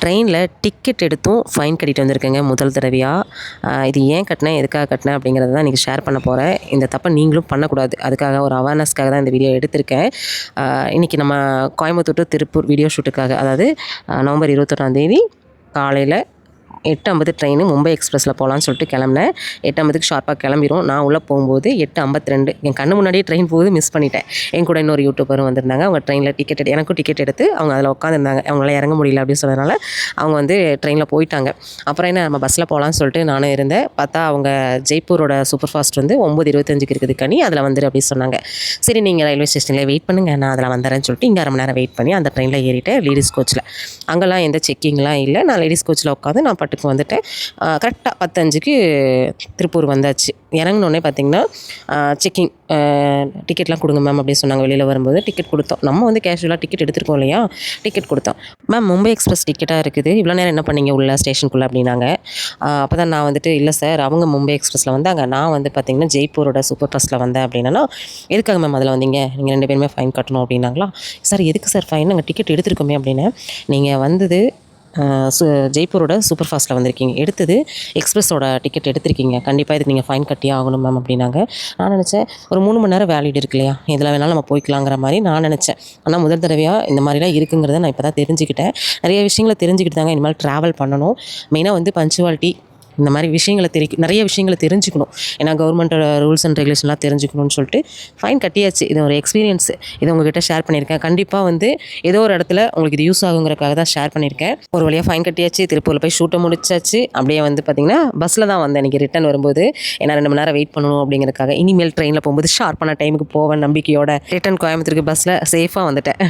ட்ரெயினில் டிக்கெட் எடுத்தும் ஃபைன் கட்டிட்டு வந்திருக்கேங்க முதல் தடவையாக. இது ஏன் கட்டினேன், எதுக்காக கட்டினேன் அப்படிங்கிறத தான் இன்றைக்கி ஷேர் பண்ண போகிறேன். இந்த தப்பை நீங்களும் பண்ணக்கூடாது, அதுக்காக ஒரு அவேர்னஸ்க்காக தான் இந்த வீடியோ எடுத்திருக்கேன். இன்றைக்கி நம்ம கோயம்புத்தூர் டு திருப்பூர் வீடியோ ஷூட்டுக்காக, அதாவது நவம்பர் 21 காலையில் 8:50 ட்ரெயின் மும்பை எக்ஸ்பிரஸில் போகலான்னு சொல்லிட்டு கிளம்புனேன். 8:50க்கு ஷார்ப்பாக கிளம்பிடும். நான் உள்ளே போகும்போது 8:52 என் கண்ணு முன்னாடியே ட்ரெயின் போகுது, மிஸ் பண்ணிட்டேன். என் கூட இன்னொரு யூடியூபரும் வந்திருந்தாங்க. அவங்க ட்ரெயினில் எனக்கும் டிக்கெட் எடுத்து அவங்க அதில் உட்காந்துருந்தாங்க. அவங்களால இறங்க முடியல அப்படின்னு சொன்னதுனால அவங்க வந்து ட்ரெயினில் போயிட்டாங்க. அப்புறம் என்ன, நம்ம பஸ்ஸில் போகலான்னு சொல்லிட்டு நானும் இருந்தேன். பார்த்தா அவங்க ஜெய்ப்பூரோட சூப்பர் ஃபாஸ்ட் வந்து 9:25க்கு இருக்குது கனி, அதில் வந்துரு அப்படின்னு சொன்னாங்க. சரி, நீங்கள் ரயில்வே ஸ்டேஷனில் வெயிட் பண்ணுங்கள், நான் அதில் வந்துறேன்னு சொல்லிட்டு இங்கே 1/2 மணி நேரம் வெயிட் பண்ணி அந்த ட்ரெயினில் ஏறிட்டேன். லேடிஸ் கோச்சில் அங்கெல்லாம் எந்த செக்கிங்லாம் இல்லை. நான் லேடிஸ் கோச்சில் உட்காந்து நான் வந்துட்டேன். கரெக்டாக 10:05க்கு திருப்பூர் வந்தாச்சு. இறங்கினோடனே பார்த்திங்கன்னா செக்கிங், டிக்கெட்லாம் கொடுங்க மேம் அப்படின்னு சொன்னாங்க. வெளியில் வரும்போது டிக்கெட் கொடுத்தோம். நம்ம வந்து கேஷுவலாக டிக்கெட் எடுத்துருக்கோம் இல்லையா, டிக்கெட் கொடுத்தோம். மேம் மும்பை எக்ஸ்பிரஸ் டிக்கெட்டாக இருக்குது, இவ்வளோ நேரம் என்ன பண்ணீங்க உள்ள ஸ்டேஷனுக்குள்ளே அப்படின்னாங்க. அப்போ தான் நான் வந்துட்டு, இல்லை சார் அவங்க மும்பை எக்ஸ்பிரஸில் வந்தாங்க, நான் வந்து பார்த்திங்கன்னா ஜெய்ப்பூரோட சூப்பர் ஃபாஸ்ட்டில் வந்தேன் அப்படின்னா. எதுக்காக மேம் அதில் வந்தீங்க, நீங்கள் 2 பேருமே ஃபைன் கட்டணும் அப்படின்னாங்களா. சார் எதுக்கு சார் ஃபைன், நாங்கள் டிக்கெட் எடுத்துருக்கோமே அப்படின்னு. நீங்கள் வந்தது ஜெய்ப்பூரோட சூப்பர் ஃபாஸ்ட்டில் வந்திருக்கீங்க, எடுத்தது எக்ஸ்பிரஸோட டிக்கெட் எடுத்திருக்கீங்க, கண்டிப்பாக இதுக்கு நீங்கள் ஃபைன் கட்டியே ஆகணும் மேம் அப்படின்னாங்க. நான் நினச்சேன் ஒரு 3 மணி நேரம் வேலிட் இருக்கு இல்லையா, இதில் வேணாலும் நம்ம போய்க்கலாங்கிற மாதிரி நான் நினச்சேன். ஆனால் முதல் தடவையாக இந்த மாதிரிலாம் இருக்குங்கிறத நான் இப்போ தான் தெரிஞ்சுக்கிட்டேன். நிறைய விஷயங்களை தெரிஞ்சுக்கிட்டு தாங்க இனிமேல் ட்ராவல் பண்ணணும். மெயினாக வந்து பஞ்சுவாலிட்டி, இந்த மாதிரி விஷயங்களை நிறைய விஷயங்களை தெரிஞ்சுக்கணும். ஏன்னா கவர்மெண்ட்டோட ரூல்ஸ் அண்ட் ரெகுலேஷன்லாம் தெரிஞ்சுக்கணும்னு சொல்லிட்டு ஃபைன் கட்டியாச்சு. இது ஒரு எக்ஸ்பீரியன்ஸ், இதை உங்ககிட்ட ஷேர் பண்ணியிருக்கேன். கண்டிப்பாக வந்து ஏதோ ஒரு இடத்துல உங்களுக்கு இது யூஸ் ஆகுங்கிறக்காக தான் ஷேர் பண்ணியிருக்கேன். ஒரு வழியாக ஃபைன் கட்டியாச்சு, திருப்பூரில் போய் ஷூட்டை முடிச்சாச்சு. அப்படியே வந்து பார்த்திங்கன்னா பஸ்ஸில் தான் வந்தேன் இன்றைக்கி ரிட்டன் வரும்போது. ஏன்னா 2 மணி நேரம் வெயிட் பண்ணணும் அப்படிங்கிறக்காக. இனிமேல் ட்ரெயினில் போகும்போது ஷார்ப்பான டைமுக்கு போவேன் நம்பிக்கையோட ரிட்டன் கோயம்புத்தூருக்கு பஸ்ஸில் சேஃபாக வந்துட்டேன்.